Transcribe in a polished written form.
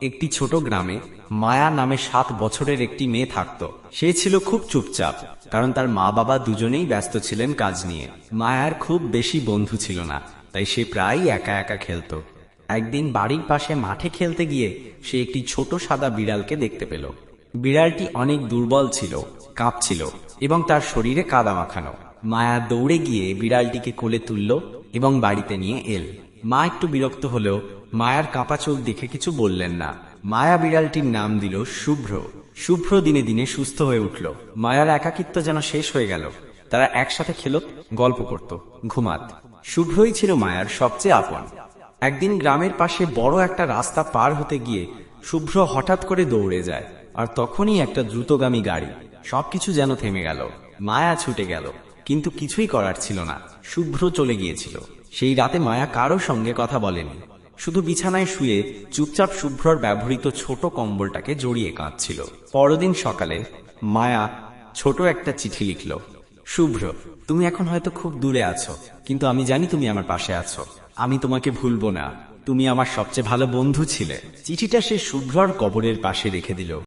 একটি ছোট গ্রামে মায়া নামে 7 বছরের একটি মেয়ে থাকত। সে ছিল খুব চুপচাপ, কারণ তার মা বাবা দুজনেই ব্যস্ত ছিলেন কাজ নিয়ে। মায়ার খুব বেশি বন্ধু ছিল না, তাই সে প্রায়ই একা একা খেলত। একদিন বাড়ির পাশে মাঠে খেলতে গিয়ে সে একটি ছোট সাদা বিড়ালকে দেখতে পেল। বিড়ালটি অনেক দুর্বল ছিল, কাঁপছিল এবং তার শরীরে কাদা মাখানো। মায়া দৌড়ে গিয়ে বিড়ালটিকে কোলে তুলল এবং বাড়িতে নিয়ে এল। মা একটু বিরক্ত হলেও মায়ার কাঁপা চোখ দেখে কিছু বললেন না। মায়া বিড়ালটির নাম দিল শুভ্র। শুভ্র দিনে দিনে সুস্থ হয়ে উঠল। মায়ার একাকিত্ব যেন শেষ হয়ে গেল। তারা একসাথে খেলত, গল্প করত, ঘুমাত। শুভ্রই ছিল মায়ার সবচেয়ে আপন। একদিন গ্রামের পাশে বড় একটা রাস্তা পার হতে গিয়ে শুভ্র হঠাৎ করে দৌড়ে যায়, আর তখনই একটা দ্রুতগামী গাড়ি। সবকিছু যেন থেমে গেল। মায়া ছুটে গেল, কিন্তু কিছুই করার ছিল না। শুভ্র চলে গিয়েছিল। সেই রাতে মায়া কারো সঙ্গে কথা বলেনি, শুধু বিছানায় শুয়ে চুপচাপ শুভ্রর ব্যবহৃত ছোট কম্বলটাকে জড়িয়ে কাঁদছিল। পরদিন সকালে মায়া ছোট একটা চিঠি লিখল। শুভ্র, তুমি এখন হয়তো খুব দূরে আছো, কিন্তু আমি জানি তুমি আমার পাশে আছো। আমি তোমাকে ভুলবো না, তুমি আমার সবচেয়ে ভালো বন্ধু ছিলে। চিঠিটা সে শুভ্রর কবরের পাশে রেখে দিল।